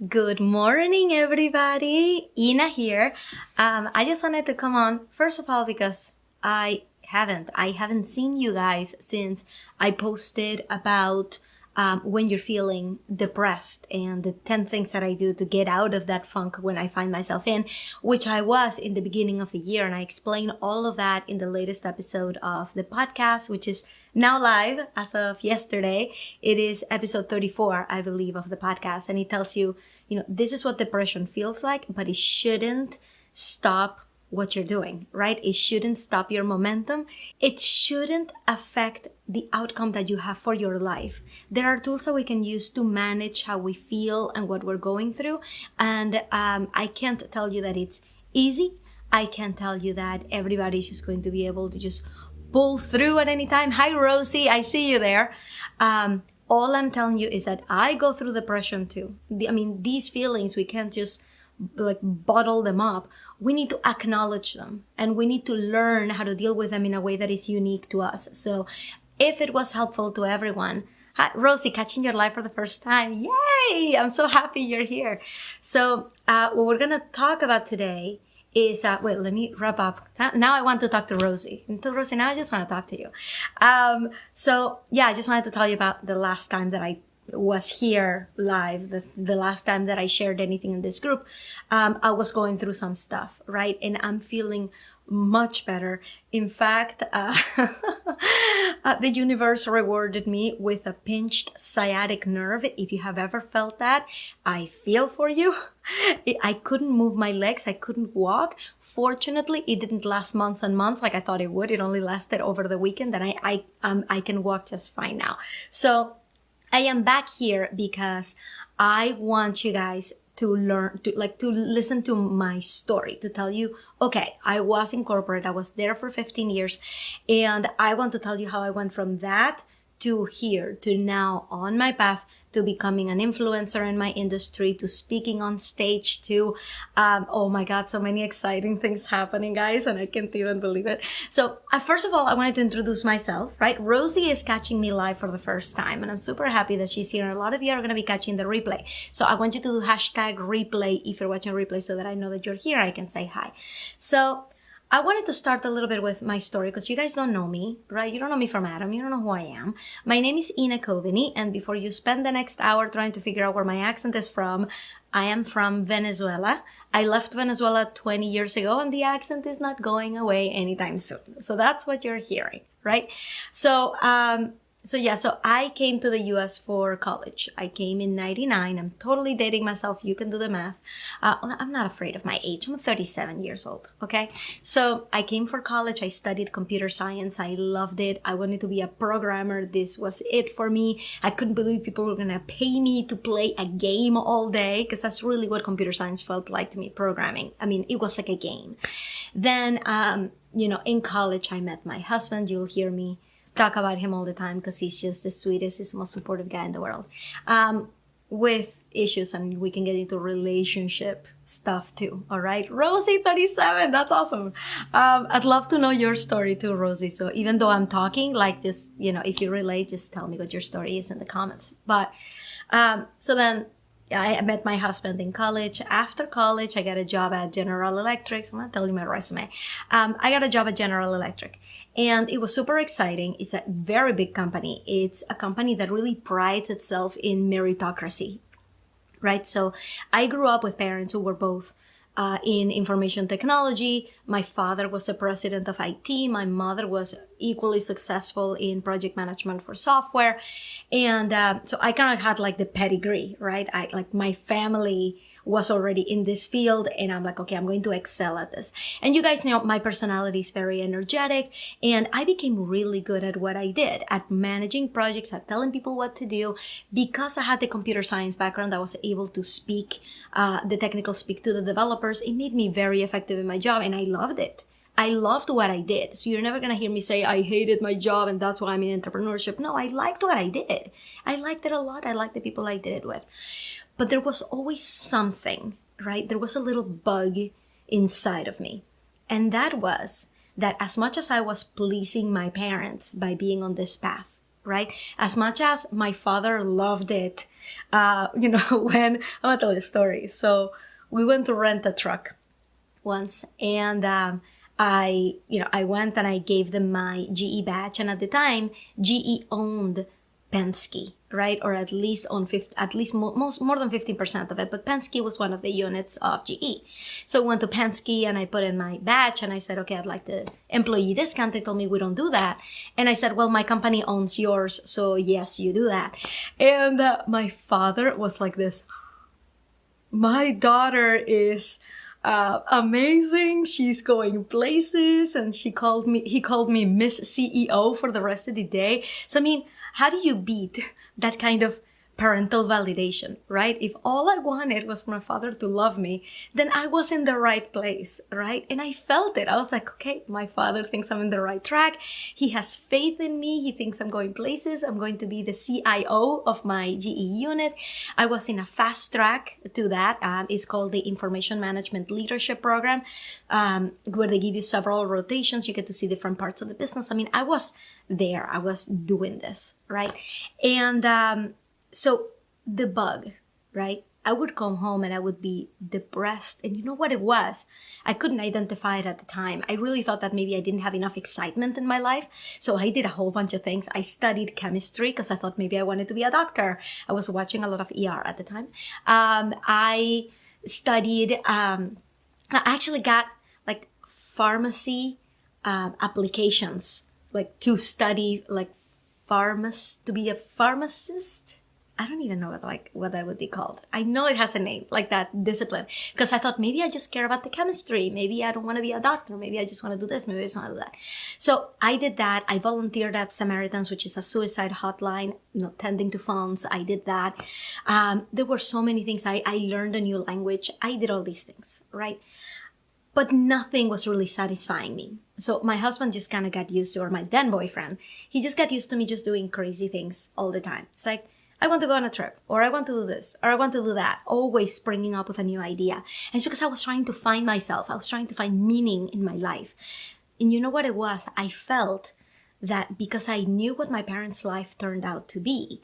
Good morning, everybody. Ina here. I just wanted to come on, first of all, because I haven't seen you guys since I posted about when you're feeling depressed and the 10 things that I do to get out of that funk when I find myself in, which I was in the beginning of the year. And I explained all of that in the latest episode of the podcast, which is now live as of yesterday. It is episode 34, I believe, of the podcast. And it tells you, this is what depression feels like, but it shouldn't stop what you're doing, right? It shouldn't stop your momentum. It shouldn't affect the outcome that you have for your life. There are tools that we can use to manage how we feel and what we're going through. And I can't tell you that it's easy. I can't tell you that everybody's just going to be able to just pull through at any time. Hi, Rosie. I see you there. All I'm telling you is that I go through depression too. These feelings, we can't just bottle them up. We need to acknowledge them and we need to learn how to deal with them in a way that is unique to us. So if it was helpful to everyone, hi, Rosie, catching your life for the first time. Yay! I'm so happy you're here. So what we're going to talk about today is, wait, let me wrap up. Now I want to talk to Rosie. Until Rosie, now I just want to talk to you. I just wanted to tell you about the last time that I was here live, the last time that I shared anything in this group. I was going through some stuff, right? And I'm feeling much better. In fact, the universe rewarded me with a pinched sciatic nerve. If you have ever felt that, I feel for you. I couldn't move my legs. I couldn't walk. Fortunately, it didn't last months and months like I thought it would. It only lasted over the weekend, and I can walk just fine now. So I am back here because I want you guys to learn, to listen to my story, to tell you, okay, I was in corporate, I was there for 15 years, and I want to tell you how I went from that to here, to now on my path to becoming an influencer in my industry, to speaking on stage, to, oh my God, so many exciting things happening, guys, and I can't even believe it. So first of all, I wanted to introduce myself, right? Rosie is catching me live for the first time, and I'm super happy that she's here. And a lot of you are going to be catching the replay. So I want you to do #replay if you're watching replay so that I know that you're here. I can say hi. So I wanted to start a little bit with my story because you guys don't know me, right? You don't know me from Adam. You don't know who I am. My name is Ina Coveney, and before you spend the next hour trying to figure out where my accent is from, I am from Venezuela. I left Venezuela 20 years ago, and the accent is not going away anytime soon. So that's what you're hearing, right? So I came to the US for college. I came in 99. I'm totally dating myself. You can do the math. I'm not afraid of my age. I'm 37 years old. Okay. So I came for college. I studied computer science. I loved it. I wanted to be a programmer. This was it for me. I couldn't believe people were going to pay me to play a game all day, because that's really what computer science felt like to me, programming. It was like a game. Then, in college, I met my husband. You'll hear me talk about him all the time because he's just the sweetest, he's the most supportive guy in the world, with issues, and we can get into relationship stuff too. All right, Rosie 37, that's awesome. I'd love to know your story too, Rosie. So even though I'm talking, just if you relate, just tell me what your story is in the comments. But so then I met my husband in college. After college, I got a job at General Electric. I'm going to tell you my resume. I got a job at General Electric, and it was super exciting. It's a very big company. It's a company that really prides itself in meritocracy, right? So I grew up with parents who were both in information technology. My father was the president of IT. My mother was equally successful in project management for software. And so I kind of had the pedigree, right? My family was already in this field, and I'm like, okay, I'm going to excel at this. And you guys know my personality is very energetic, and I became really good at what I did, at managing projects, at telling people what to do. Because I had the computer science background, I was able to speak the technical speak to the developers. It made me very effective in my job, and I loved it. I loved what I did. So you're never going to hear me say I hated my job and that's why I'm in entrepreneurship. No, I liked what I did. I liked it a lot. I liked the people I did it with. But there was always something, right? There was a little bug inside of me. And that was that as much as I was pleasing my parents by being on this path, right? As much as my father loved it, when I'm gonna tell you a story. So we went to rent a truck once, and I went and I gave them my GE badge, and at the time, GE owned Penske, right? Or at least more than 50% of it. But Penske was one of the units of GE. So I went to Penske and I put in my badge and I said, okay, I'd like the employee discount. They told me we don't do that. And I said, well, my company owns yours. So yes, you do that. And my father was like this. My daughter is amazing. She's going places. And he called me Miss CEO for the rest of the day. So I mean, how do you beat that kind of parental validation, right? If all I wanted was for my father to love me, then I was in the right place, right? And I felt it. I was like, okay, my father thinks I'm in the right track. He has faith in me. He thinks I'm going places. I'm going to be the CIO of my GE unit. I was in a fast track to that. It's called the Information Management Leadership Program, where they give you several rotations. You get to see different parts of the business. I mean, I was there. I was doing this, right? And so the bug, right? I would come home and I would be depressed. And you know what it was? I couldn't identify it at the time. I really thought that maybe I didn't have enough excitement in my life. So I did a whole bunch of things. I studied chemistry because I thought maybe I wanted to be a doctor. I was watching a lot of ER at the time. I studied, I actually got like pharmacy applications, like to study like to be a pharmacist. I don't even know what that would be called. I know it has a name, like that discipline. Because I thought maybe I just care about the chemistry. Maybe I don't want to be a doctor. Maybe I just want to do this. Maybe I just want to do that. So I did that. I volunteered at Samaritans, which is a suicide hotline, tending to phones. I did that. There were so many things. I learned a new language. I did all these things, right? But nothing was really satisfying me. So my husband just kind of got used to, or my then boyfriend, he just got used to me just doing crazy things all the time. It's like, I want to go on a trip, or I want to do this, or I want to do that, always springing up with a new idea. And it's because I was trying to find myself. I was trying to find meaning in my life. And you know what it was? I felt that because I knew what my parents' life turned out to be,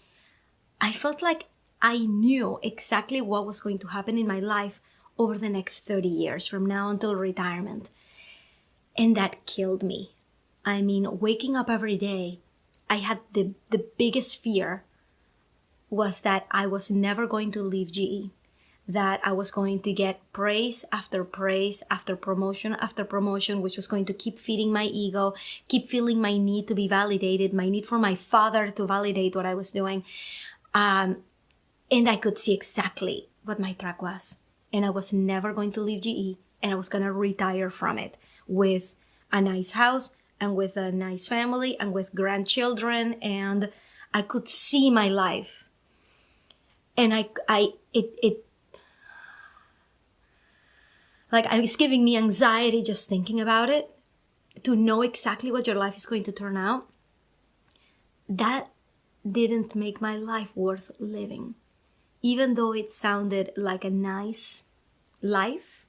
I felt like I knew exactly what was going to happen in my life over the next 30 years from now until retirement. And that killed me. I mean, waking up every day, I had the biggest fear was that I was never going to leave GE, that I was going to get praise after promotion after promotion, which was going to keep feeding my ego, keep feeling my need to be validated, my need for my father to validate what I was doing. And I could see exactly what my track was. And I was never going to leave GE, and I was going to retire from it with a nice house and with a nice family and with grandchildren. And I could see my life. And it's giving me anxiety just thinking about it, to know exactly what your life is going to turn out. That didn't make my life worth living. Even though it sounded like a nice life,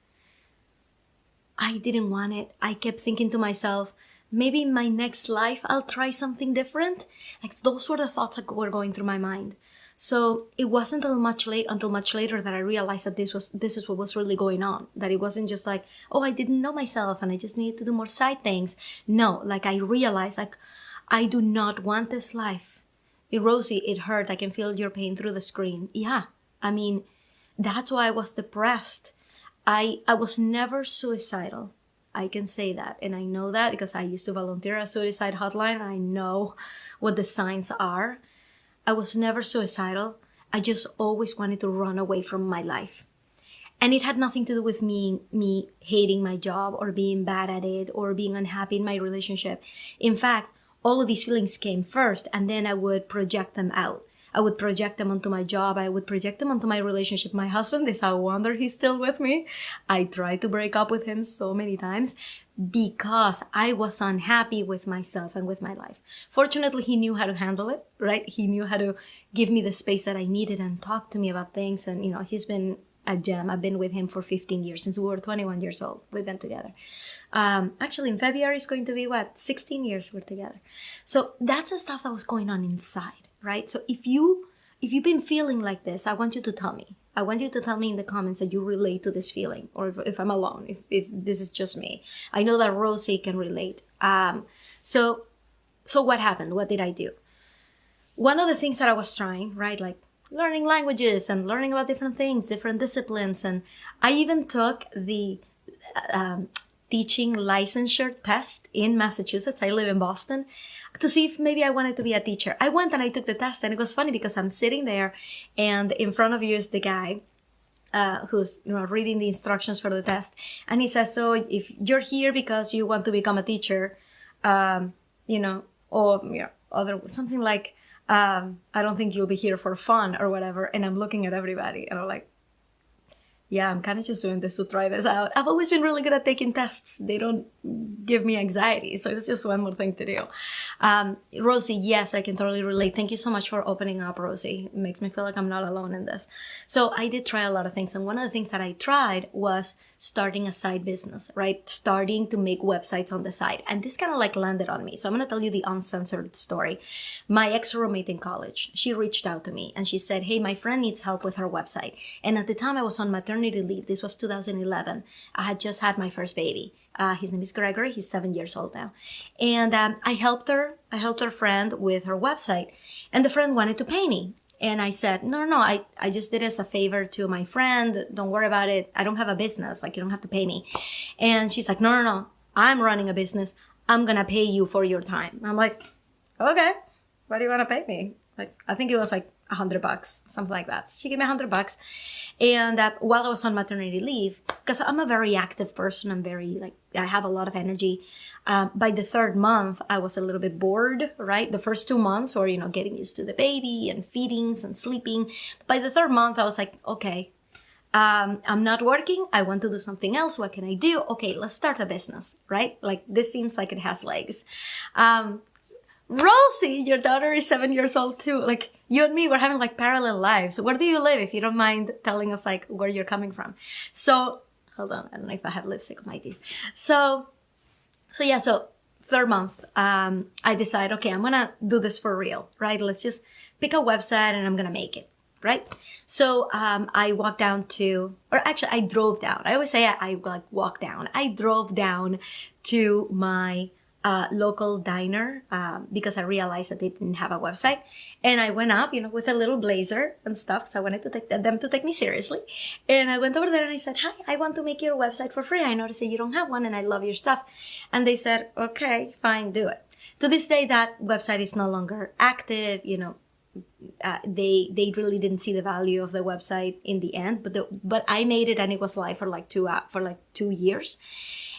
I didn't want it. I kept thinking to myself, maybe in my next life, I'll try something different. Like those were the thoughts that were going through my mind. So it wasn't until much later that I realized that this is what was really going on. That it wasn't just like, oh, I didn't know myself and I just needed to do more side things. No, like I realized, like, I do not want this life. Rosie, it hurt. I can feel your pain through the screen. Yeah, I mean, that's why I was depressed. I was never suicidal. I can say that. And I know that because I used to volunteer at a suicide hotline. I know what the signs are. I was never suicidal. I just always wanted to run away from my life. And it had nothing to do with me hating my job or being bad at it or being unhappy in my relationship. In fact, all of these feelings came first, and then I would project them out. I would project them onto my job. I would project them onto my relationship. My husband is a wonder he's still with me. I tried to break up with him so many times because I was unhappy with myself and with my life. Fortunately, he knew how to handle it, right? He knew how to give me the space that I needed and talk to me about things. And, he's been a gem. I've been with him for 15 years, since we were 21 years old. We've been together. Actually, in February, it's going to be 16 years we're together. So that's the stuff that was going on inside, right? So if you've been feeling like this, I want you to tell me. I want you to tell me in the comments that you relate to this feeling, or if I'm alone, if this is just me. I know that Rosie can relate. So what happened? What did I do? One of the things that I was trying, right, like learning languages and learning about different things, different disciplines. And I even took the teaching licensure test in Massachusetts. I live in Boston, to see if maybe I wanted to be a teacher. I went and I took the test, and it was funny because I'm sitting there and in front of you is the guy who's reading the instructions for the test. And he says, so if you're here because you want to become a teacher, or other something like, I don't think you'll be here for fun or whatever. And I'm looking at everybody and I'm like, yeah, I'm kind of just doing this to try this out. I've always been really good at taking tests. They don't give me anxiety. So it's just one more thing to do. Rosie, yes, I can totally relate. Thank you so much for opening up, Rosie. It makes me feel like I'm not alone in this. So I did try a lot of things. And one of the things that I tried was starting a side business, right? Starting to make websites on the side. And this kind of like landed on me. So I'm going to tell you the uncensored story. My ex-roommate in college, she reached out to me and she said, hey, my friend needs help with her website. And at the time I was on maternity leave. This was 2011. I had just had my first baby. His name is Gregory. He's 7 years old now. And I helped her friend with her website. And the friend wanted to pay me. And I said, no, I just did it as a favor to my friend. Don't worry about it. I don't have a business. Like, you don't have to pay me. And she's like, no. I'm running a business. I'm going to pay you for your time. I'm like, okay, what do you want to pay me? Like, I think it was like $100, something like that. So she gave me $100. And while I was on maternity leave, because I'm a very active person, I'm very I have a lot of energy. By the third month, I was a little bit bored, right? The first 2 months were, getting used to the baby and feedings and sleeping. By the third month, I was like, okay, I'm not working. I want to do something else. What can I do? Okay, let's start a business, right? Like, this seems like it has legs. Rosie, your daughter is 7 years old too. Like, you and me, we're having like parallel lives. Where do you live? If you don't mind telling us like where you're coming from. So, hold on. I don't know if I have lipstick on my teeth. So third month, I decide, okay, I'm going to do this for real, right? Let's just pick a website and I'm going to make it, right? So, I walked down I drove down. I always say I walked down. I drove down to my local diner because I realized that they didn't have a website. And I went up, with a little blazer and stuff because I wanted to them to take me seriously. And I went over there and I said, hi, I want to make your website for free. I noticed that you don't have one and I love your stuff. And they said, okay, fine, do it. To this day, that website is no longer active. They really didn't see the value of the website in the end, but I made it and it was live for 2 years.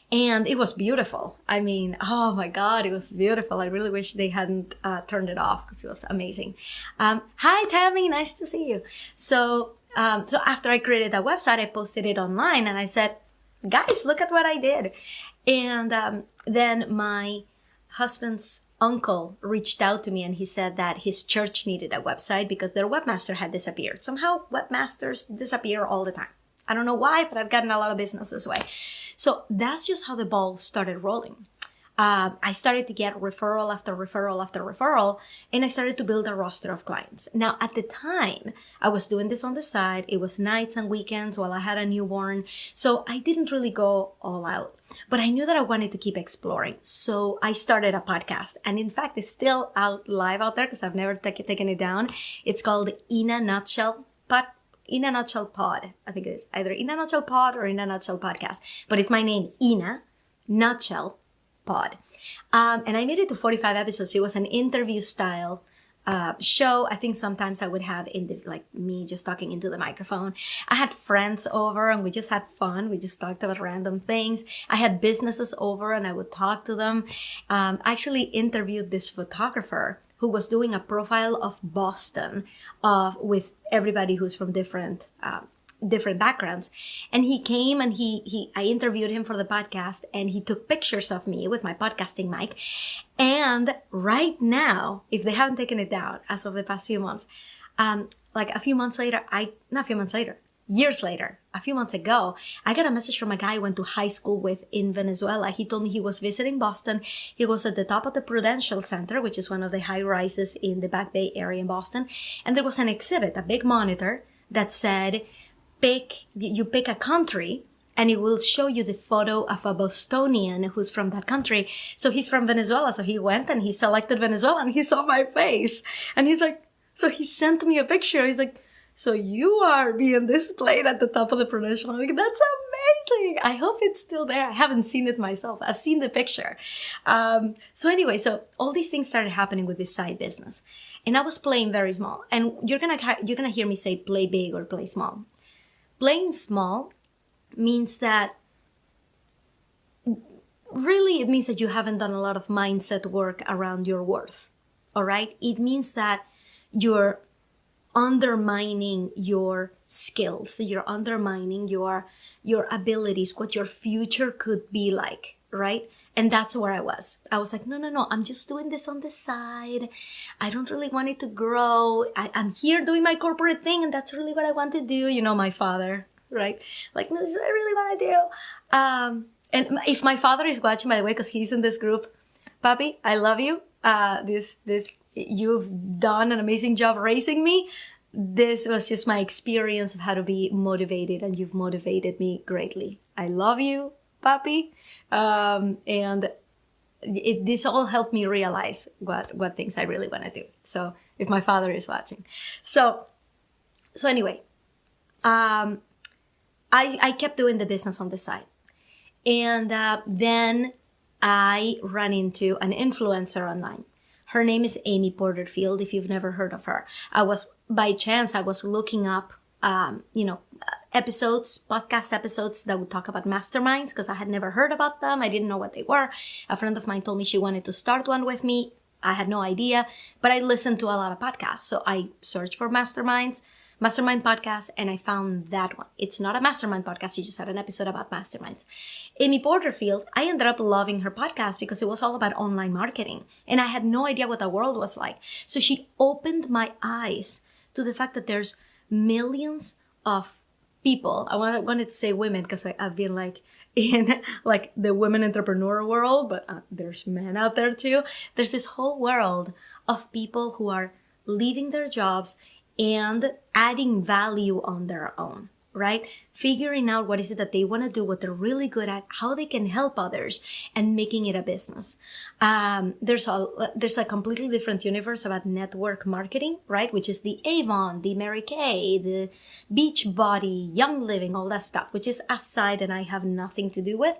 And it was beautiful. I mean, oh my God, it was beautiful. I really wish they hadn't turned it off because it was amazing. Hi, Tammy, nice to see you. So after I created that website, I posted it online and I said, guys, look at what I did. And then my husband's uncle reached out to me and he said that his church needed a website because their webmaster had disappeared. Somehow webmasters disappear all the time. I don't know why, but I've gotten a lot of business this way. So that's just how the ball started rolling. I started to get referral after referral after referral, and I started to build a roster of clients. Now, at the time, I was doing this on the side. It was nights and weekends while I had a newborn. So I didn't really go all out, but I knew that I wanted to keep exploring. So I started a podcast, and in fact, it's still live out there because I've never taken it down. It's called Ina Nutshell Pod. I think it is either Ina Nutshell Pod or Ina Nutshell Podcast. But it's my name, Ina Nutshell Pod. And I made it to 45 episodes. It was an interview style show. I think sometimes I would have me just talking into the microphone. I had friends over and we just had fun. We just talked about random things. I had businesses over and I would talk to them. I actually interviewed this photographer who was doing a profile of Boston with everybody who's from different backgrounds. And he came and I interviewed him for the podcast and he took pictures of me with my podcasting mic. And right now, if they haven't taken it down as of the past few months, years later, a few months ago, I got a message from a guy I went to high school with in Venezuela. He told me he was visiting Boston. He was at the top of the Prudential Center, which is one of the high rises in the Back Bay area in Boston. And there was an exhibit, a big monitor that said, you pick a country and it will show you the photo of a Bostonian who's from that country. So he's from Venezuela. So he went and he selected Venezuela and he saw my face. And he's like, so he sent me a picture. He's like, so you are being displayed at the top of the Prudential. I'm like, that's amazing. I hope it's still there. I haven't seen it myself. I've seen the picture. So anyway, so all these things started happening with this side business. And I was playing very small. And you're gonna hear me say play big or play small. Playing small means that really it means that you haven't done a lot of mindset work around your worth. All right? It means that you're undermining your skills, you're undermining your abilities, what your future could be like, right? And that's where I was. I was like, no, I'm just doing this on the side. I don't really want it to grow. I'm here doing my corporate thing, and that's really what I want to do. You know, my father, right? Like, no, this is what I really want to do. And if my father is watching, by the way, because he's in this group, Papi, I love you. You've done an amazing job raising me. This was just my experience of how to be motivated, and you've motivated me greatly. I love you, Papi. And this all helped me realize what things I really want to do. So if my father is watching. So anyway, I kept doing the business on the side. And then I ran into an influencer online. Her name is Amy Porterfield, if you've never heard of her. By chance, I was looking up, podcast episodes that would talk about masterminds, because I had never heard about them. I didn't know what they were. A friend of mine told me she wanted to start one with me. I had no idea, but I listened to a lot of podcasts. So I searched for mastermind podcast, and I found that one. It's not a mastermind podcast. She just had an episode about masterminds. Amy Porterfield, I ended up loving her podcast because it was all about online marketing, and I had no idea what the world was like. So she opened my eyes to the fact that there's millions of people. I wanted to say women because I've been like in like the women entrepreneur world, but there's men out there too. There's this whole world of people who are leaving their jobs and adding value on their own, right? Figuring out what is it that they want to do, what they're really good at, how they can help others, and making it a business. There's a completely different universe about network marketing, right? Which is the Avon, the Mary Kay, the Beachbody, Young Living, all that stuff, which is a side and I have nothing to do with.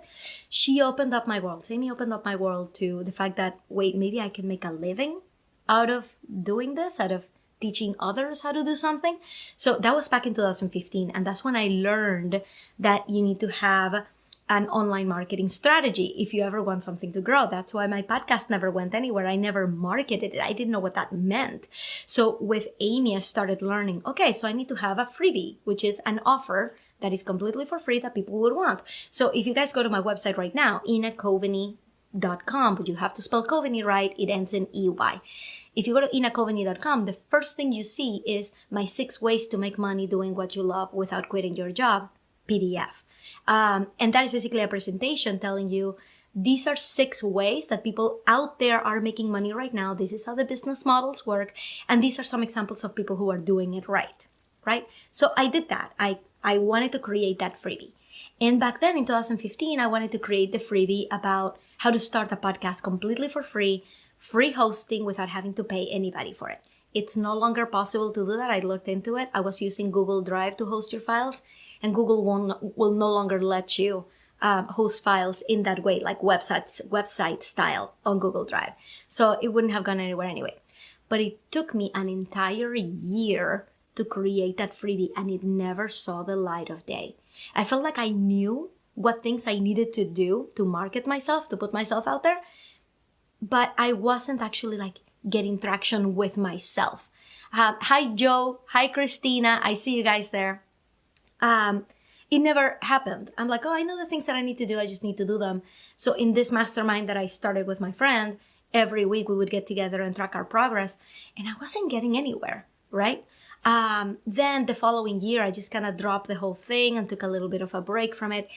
She opened up my world. Amy opened up my world to the fact that, wait, maybe I can make a living out of doing this, out of teaching others how to do something. So that was back in 2015. And that's when I learned that you need to have an online marketing strategy if you ever want something to grow. That's why my podcast never went anywhere. I never marketed it. I didn't know what that meant. So with Amy, I started learning, okay, so I need to have a freebie, which is an offer that is completely for free that people would want. So if you guys go to my website right now, inacoveney.com, but you have to spell Coveney right. It ends in EY. If you go to inacoveney.com, the first thing you see is my 6 ways to make money doing what you love without quitting your job, PDF. And that is basically a presentation telling you these are 6 ways that people out there are making money right now. This is how the business models work. And these are some examples of people who are doing it right? So I did that. I wanted to create that freebie. And back then in 2015, I wanted to create the freebie about how to start a podcast completely for free hosting without having to pay anybody for it. It's no longer possible to do that. I looked into it. I was using Google Drive to host your files, and Google will no longer let you host files in that way, like website style on Google Drive. So it wouldn't have gone anywhere anyway. But it took me an entire year to create that freebie, and it never saw the light of day. I felt like I knew what things I needed to do to market myself, to put myself out there, but I wasn't actually like getting traction with myself. Hi, Joe. Hi, Christina. I see you guys there. It never happened. I'm like, oh, I know the things that I need to do. I just need to do them. So in this mastermind that I started with my friend, every week we would get together and track our progress, and I wasn't getting anywhere, right? Then the following year, I just kind of dropped the whole thing and took a little bit of a break from it.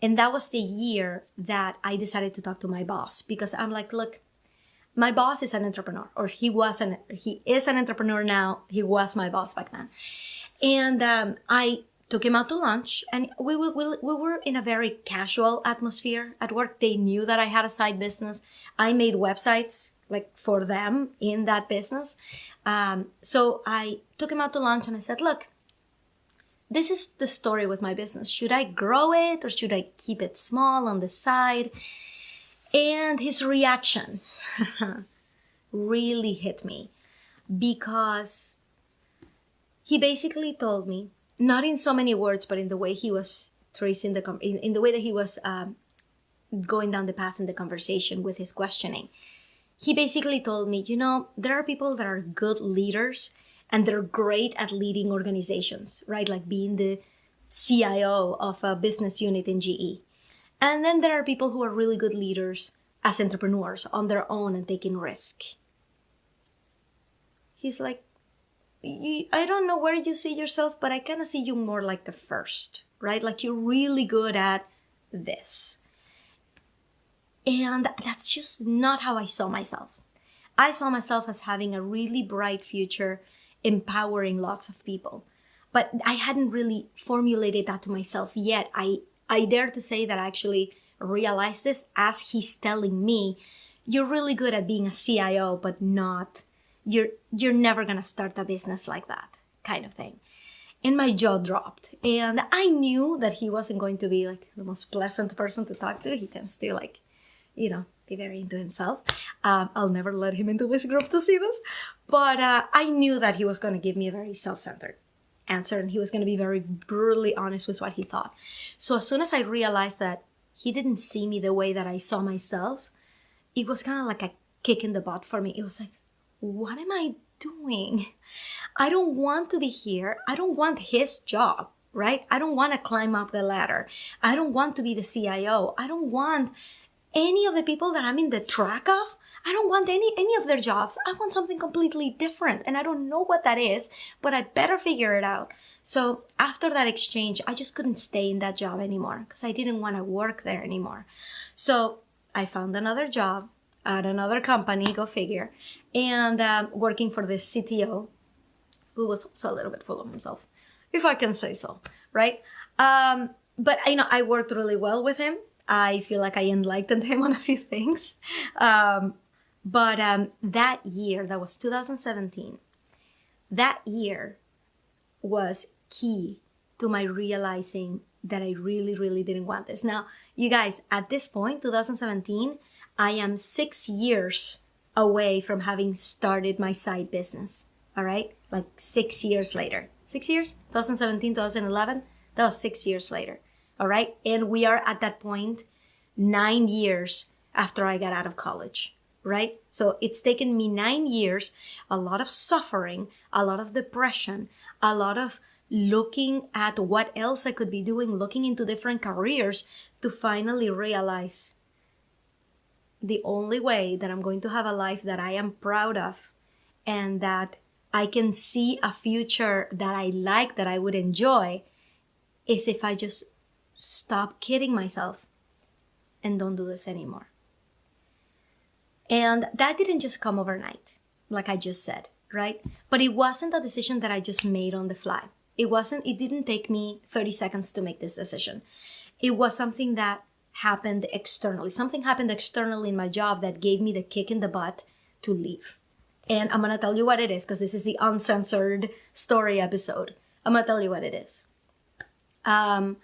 And that was the year that I decided to talk to my boss, because I'm like, look, my boss is an entrepreneur, or he is an entrepreneur now. He was my boss back then. And I took him out to lunch, and we were in a very casual atmosphere at work. They knew that I had a side business. I made websites like for them in that business. So I took him out to lunch and I said, look, this is the story with my business. Should I grow it or should I keep it small on the side? And his reaction really hit me, because he basically told me, not in so many words, but in the way he was tracing in the way that he was going down the path in the conversation with his questioning. He basically told me, there are people that are good leaders and they're great at leading organizations, right? Like being the CIO of a business unit in GE. And then there are people who are really good leaders as entrepreneurs on their own and taking risk. He's like, I don't know where you see yourself, but I kind of see you more like the first, right? Like you're really good at this. And that's just not how I saw myself. I saw myself as having a really bright future, empowering lots of people. But I hadn't really formulated that to myself yet. I dare to say that I actually realized this as he's telling me, you're really good at being a CIO, but you're never going to start a business like that kind of thing. And my jaw dropped. And I knew that he wasn't going to be like the most pleasant person to talk to. He tends to be very into himself. I'll never let him into this group to see this. But I knew that he was going to give me a very self-centered answer, and he was going to be very brutally honest with what he thought. So as soon as I realized that he didn't see me the way that I saw myself, it was kind of like a kick in the butt for me. It was like, what am I doing? I don't want to be here. I don't want his job, right? I don't want to climb up the ladder. I don't want to be the CIO. I don't want any of the people that I'm in the track of. I don't want any of their jobs. I want something completely different. And I don't know what that is, but I better figure it out. So after that exchange, I just couldn't stay in that job anymore because I didn't want to work there anymore. So I found another job at another company, go figure, and working for this CTO who was also a little bit full of himself, if I can say so, right? But I worked really well with him. I feel like I enlightened him on a few things. But that year, that was 2017, that year was key to my realizing that I really, really didn't want this. Now, you guys, at this point, 2017, I am 6 years away from having started my side business, all right? Like 6 years later. 6 years? 2017, 2011? That was 6 years later, all right? And we are at that point 9 years after I got out of college, right? So it's taken me 9 years, a lot of suffering, a lot of depression, a lot of looking at what else I could be doing, looking into different careers to finally realize the only way that I'm going to have a life that I am proud of and that I can see a future that I like, that I would enjoy, is if I just stop kidding myself and don't do this anymore. And that didn't just come overnight, like I just said, right? But it wasn't a decision that I just made on the fly. It didn't take me 30 seconds to make this decision. It was something that happened externally. Something happened externally in my job that gave me the kick in the butt to leave. And I'm going to tell you what it is, because this is the Uncensored Story episode. I'm going to tell you what it is. I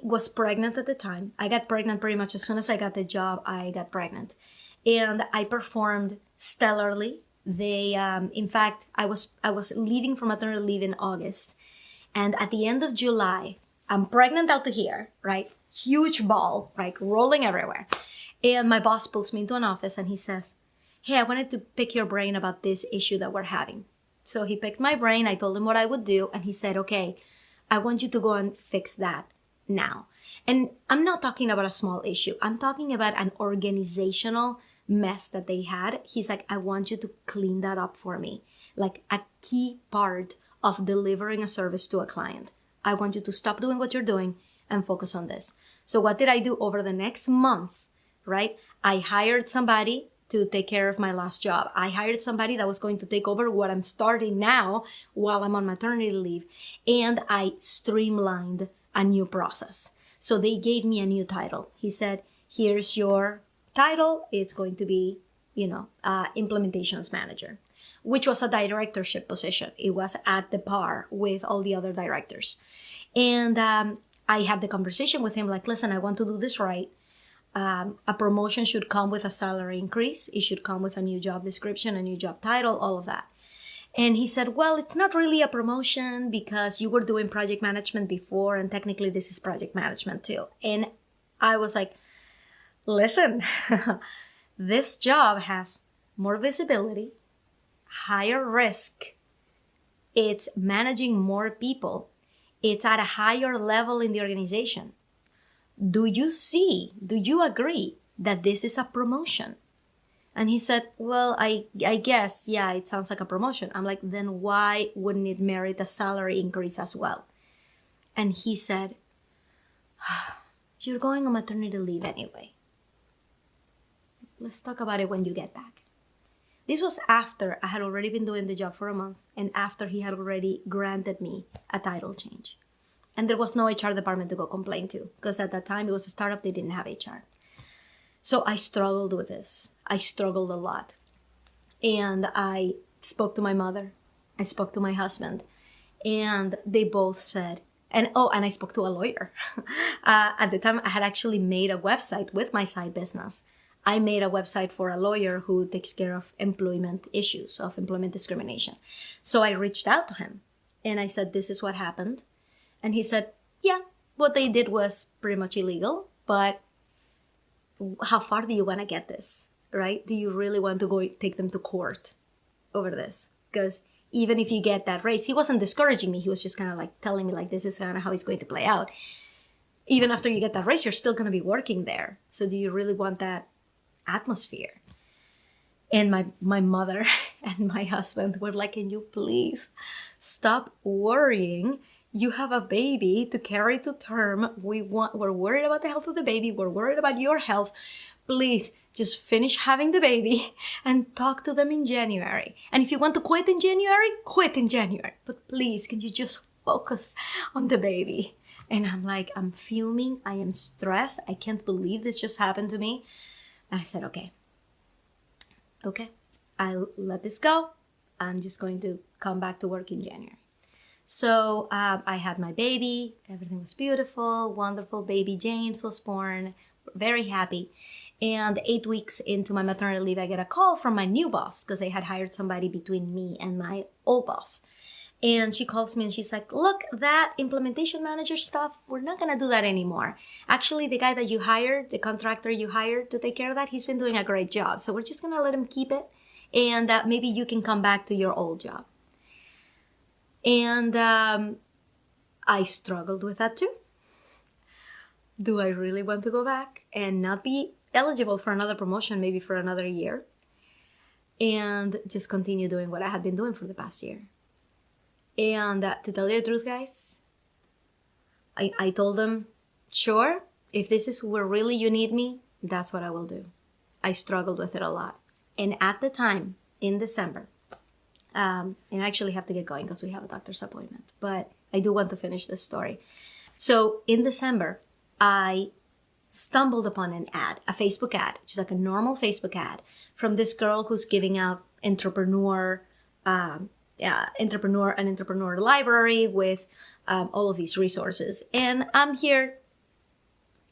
was pregnant at the time. I got pregnant pretty much as soon as I got the job. I got pregnant, and I performed stellarly. In fact, I was leaving for maternity leave in August, and at the end of July, I'm pregnant out to here, right? Huge ball, right, rolling everywhere. And my boss pulls me into an office and he says, "Hey, I wanted to pick your brain about this issue that we're having." So he picked my brain. I told him what I would do, and he said, "Okay, I want you to go and fix that now." And I'm not talking about a small issue. I'm talking about an organizational mess that they had. He's like, "I want you to clean that up for me." like a key part of delivering a service to a client. I want you to stop doing what you're doing and focus on this. So what did I do over the next month, right? I hired somebody to take care of my last job. I hired somebody that was going to take over what I'm starting now while I'm on maternity leave. And I streamlined a new process. So they gave me a new title. He said, here's your title. It's going to be, implementations manager, which was a directorship position. It was at the par with all the other directors. And I had the conversation with him like, listen, I want to do this right. A promotion should come with a salary increase. It should come with a new job description, a new job title, all of that. And he said, well, it's not really a promotion because you were doing project management before, and technically this is project management too. And I was like, listen, this job has more visibility, higher risk. It's managing more people. It's at a higher level in the organization. Do you agree that this is a promotion? And he said, well, I guess, yeah, it sounds like a promotion. I'm like, then why wouldn't it merit a salary increase as well? And he said, you're going on maternity leave anyway. Let's talk about it when you get back. This was after I had already been doing the job for a month and after he had already granted me a title change. And there was no HR department to go complain to because at that time it was a startup, they didn't have HR. So I struggled with this. I struggled a lot. And I spoke to my mother. I spoke to my husband. And they both said, and I spoke to a lawyer. At the time, I had actually made a website with my side business. I made a website for a lawyer who takes care of employment issues, of employment discrimination. So I reached out to him and I said, this is what happened. And he said, yeah, what they did was pretty much illegal, but how far do you want to get this, right? Do you really want to go take them to court over this? Because even if you get that raise, he wasn't discouraging me. He was just kind of like telling me like, this is kind of how it's going to play out. Even after you get that raise, you're still going to be working there. So do you really want that atmosphere? And my mother and my husband were like, can you please stop worrying? You have a baby to carry to term. We're worried about the health of the baby. We're worried about your health. Please just finish having the baby and talk to them in January. And if you want to quit in January, quit in January. But please, can you just focus on the baby? And I'm like, I'm fuming. I am stressed. I can't believe this just happened to me. And I said, okay, I'll let this go. I'm just going to come back to work in January. So I had my baby. Everything was beautiful, wonderful. Baby James was born. Very happy. And 8 weeks into my maternity leave, I get a call from my new boss because they had hired somebody between me and my old boss. And she calls me and she's like, look, that implementation manager stuff, we're not going to do that anymore. Actually, the guy that you hired, the contractor you hired to take care of that, he's been doing a great job. So we're just going to let him keep it. And maybe you can come back to your old job. And I struggled with that too. Do I really want to go back and not be eligible for another promotion, maybe for another year, and just continue doing what I had been doing for the past year? And to tell you the truth, guys, I told them, sure, if this is where really you need me, that's what I will do. I struggled with it a lot. And at the time, in December, and I actually have to get going because we have a doctor's appointment, but I do want to finish this story. So in December, I stumbled upon an ad, a Facebook ad, which is like a normal Facebook ad from this girl who's giving out an entrepreneur library with all of these resources. And I'm here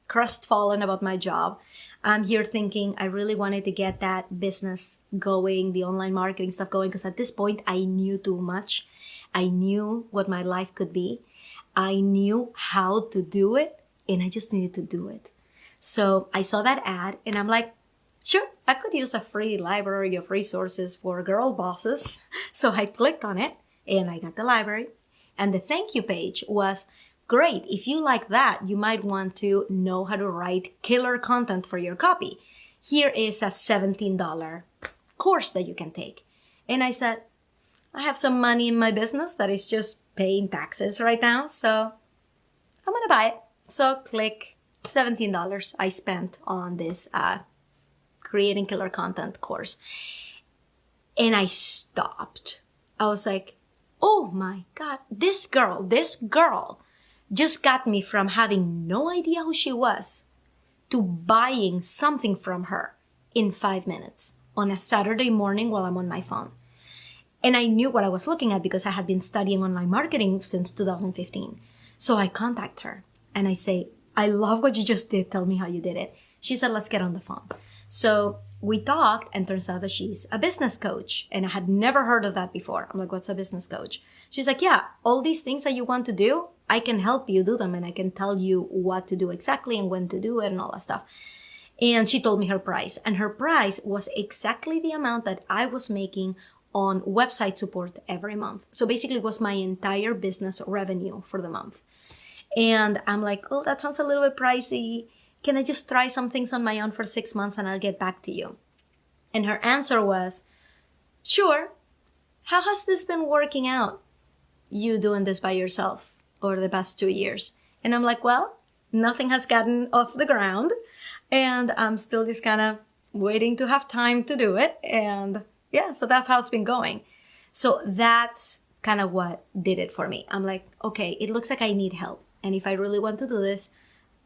crestfallen about my job. I'm here thinking I really wanted to get that business going, the online marketing stuff going, because at this point I knew too much. I knew what my life could be. I knew how to do it, and I just needed to do it. So I saw that ad and I'm like, sure, I could use a free library of resources for girl bosses. So I clicked on it and I got the library. And the thank you page was, great, if you like that, you might want to know how to write killer content for your copy. Here is a $17 course that you can take. And I said, I have some money in my business that is just paying taxes right now, so I'm gonna buy it. So click $17 I spent on this creating killer content course. And I stopped. I was like, oh my God, this girl just got me from having no idea who she was to buying something from her in 5 minutes on a Saturday morning while I'm on my phone. And I knew what I was looking at because I had been studying online marketing since 2015. So I contact her and I say, I love what you just did. Tell me how you did it. She said, let's get on the phone. So we talked, and turns out that she's a business coach. And I had never heard of that before. I'm like, what's a business coach? She's like, yeah, all these things that you want to do, I can help you do them. And I can tell you what to do exactly and when to do it and all that stuff. And she told me her price. And her price was exactly the amount that I was making on website support every month. So basically it was my entire business revenue for the month. And I'm like, oh, that sounds a little bit pricey. Can I just try some things on my own for 6 months and I'll get back to you? And her answer was, sure. How has this been working out? You doing this by yourself over the past 2 years? And I'm like, well, nothing has gotten off the ground and I'm still just kind of waiting to have time to do it. And yeah, so that's how it's been going. So that's kind of what did it for me. I'm like, okay, it looks like I need help. And if I really want to do this,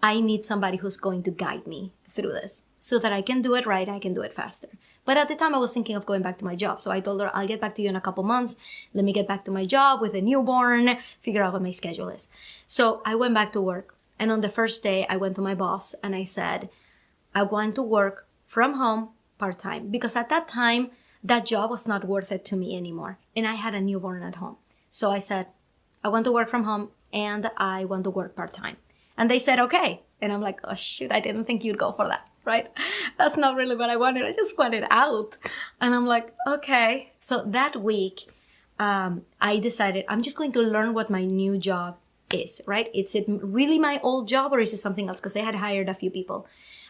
I need somebody who's going to guide me through this so that I can do it right and I can do it faster. But at the time I was thinking of going back to my job. So I told her, I'll get back to you in a couple months. Let me get back to my job with a newborn, figure out what my schedule is. So I went back to work. And on the first day, I went to my boss and I said, I want to work from home part-time, because at that time, that job was not worth it to me anymore. And I had a newborn at home. So I said, I want to work from home and I want to work part-time. And they said, okay. And I'm like, oh shoot, I didn't think you'd go for that, right? That's not really what I wanted. I just wanted out. And I'm like, okay. So that week, I decided I'm just going to learn what my new job is, right? Is it really my old job or is it something else? Because they had hired a few people.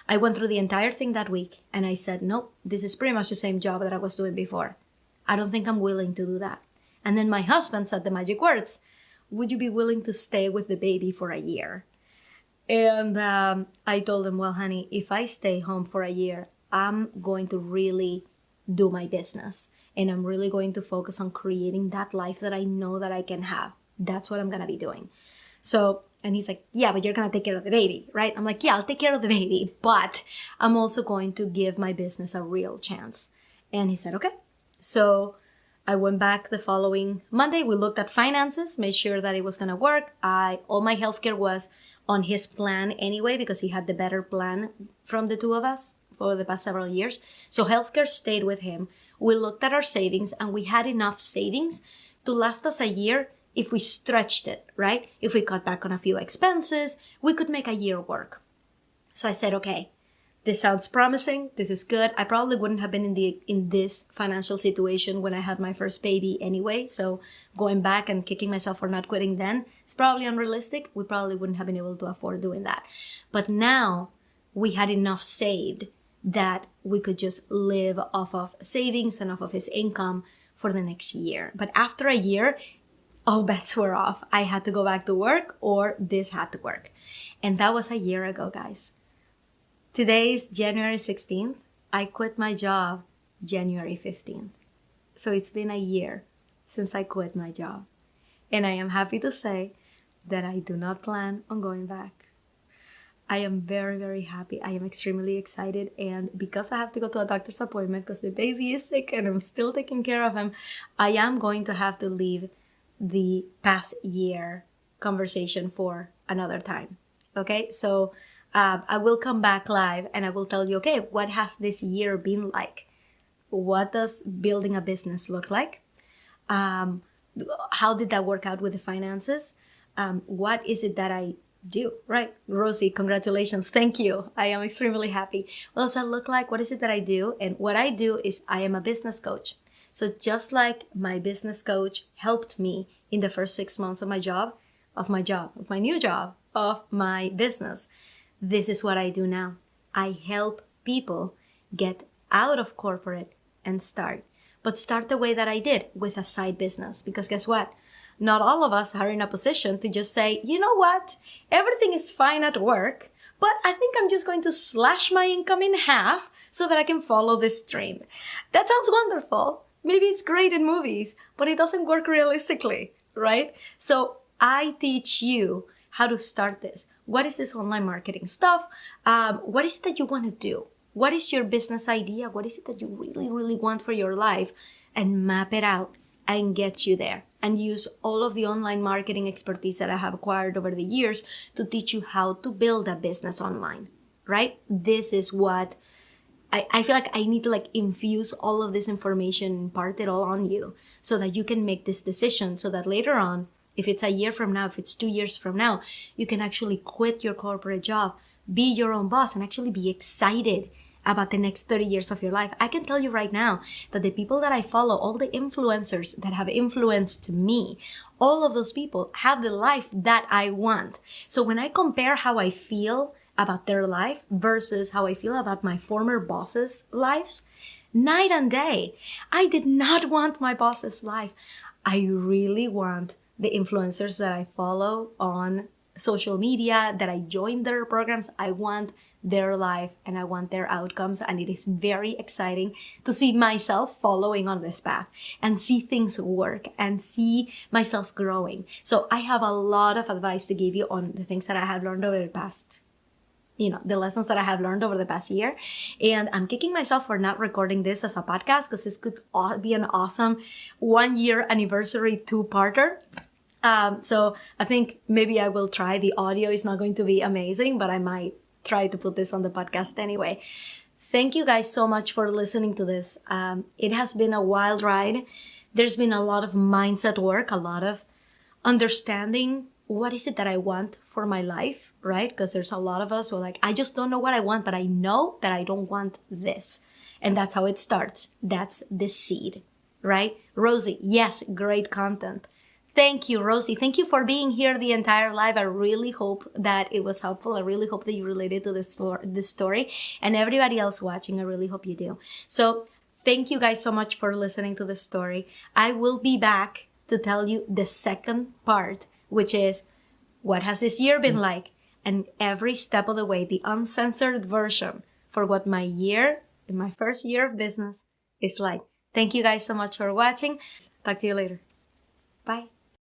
I went through the entire thing that week and I said, nope, this is pretty much the same job that I was doing before. I don't think I'm willing to do that. And then my husband said the magic words, would you be willing to stay with the baby for a year? And I told him, well, honey, if I stay home for a year, I'm going to really do my business. And I'm really going to focus on creating that life that I know that I can have. That's what I'm going to be doing. So, and he's like, yeah, but you're going to take care of the baby, right? I'm like, yeah, I'll take care of the baby, but I'm also going to give my business a real chance. And he said, okay. So I went back the following Monday. We looked at finances, made sure that it was going to work. All my healthcare was on his plan anyway, because he had the better plan from the two of us for the past several years. So healthcare stayed with him. We looked at our savings and we had enough savings to last us a year if we stretched it, right? If we cut back on a few expenses, we could make a year work. So I said, okay, this sounds promising. This is good. I probably wouldn't have been in this financial situation when I had my first baby anyway. So going back and kicking myself for not quitting then is probably unrealistic. We probably wouldn't have been able to afford doing that. But now we had enough saved that we could just live off of savings and off of his income for the next year. But after a year, all bets were off. I had to go back to work or this had to work. And that was a year ago, guys. Today's January 16th. I quit my job January 15th. So it's been a year since I quit my job. And I am happy to say that I do not plan on going back. I am very, very happy. I am extremely excited. And because I have to go to a doctor's appointment because the baby is sick and I'm still taking care of him, I am going to have to leave the past year conversation for another time. Okay, so I will come back live and I will tell you, okay, what has this year been like? What does building a business look like? How did that work out with the finances? What is it that I do, right? Rosie, congratulations. Thank you. I am extremely happy. What does that look like? What is it that I do? And what I do is I am a business coach. So just like my business coach helped me in the first 6 months of my new job, of my business, this is what I do now. I help people get out of corporate and start. but start the way that I did, with a side business. Because guess what? Not all of us are in a position to just say, you know what? Everything is fine at work, but I think I'm just going to slash my income in half so that I can follow this dream. That sounds wonderful. Maybe it's great in movies, but it doesn't work realistically, right? So I teach you how to start this. What is this online marketing stuff? What is it that you want to do? What is your business idea? What is it that you really, really want for your life? And map it out and get you there. And use all of the online marketing expertise that I have acquired over the years to teach you how to build a business online, right? This is what I feel like I need to infuse all of this information, impart it all on you so that you can make this decision, so that later on, if it's a year from now, if it's 2 years from now, you can actually quit your corporate job, be your own boss, and actually be excited about the next 30 years of your life. I can tell you right now that the people that I follow, all the influencers that have influenced me, all of those people have the life that I want. So when I compare how I feel about their life versus how I feel about my former bosses' lives, night and day. I did not want my boss's life. I really want the influencers that I follow on social media, that I join their programs. I want their life and I want their outcomes. And it is very exciting to see myself following on this path and see things work and see myself growing. So I have a lot of advice to give you on the things that I have learned over the past, the lessons that I have learned over the past year. And I'm kicking myself for not recording this as a podcast, because this could be an awesome 1-year anniversary 2-parter. So I think maybe I will try. The audio is not going to be amazing, but I might try to put this on the podcast anyway. Thank you guys so much for listening to this. It has been a wild ride. There's been a lot of mindset work, a lot of understanding what is it that I want for my life, right? Because there's a lot of us who are like, I just don't know what I want, but I know that I don't want this. And that's how it starts. That's the seed, right? Rosie, yes, great content. Thank you, Rosie. Thank you for being here the entire live. I really hope that it was helpful. I really hope that you related to this story. And everybody else watching, I really hope you do. So thank you guys so much for listening to this story. I will be back to tell you the second part, which is what has this year been like? And every step of the way, the uncensored version for what my first year of business is like. Thank you guys so much for watching. Talk to you later. Bye.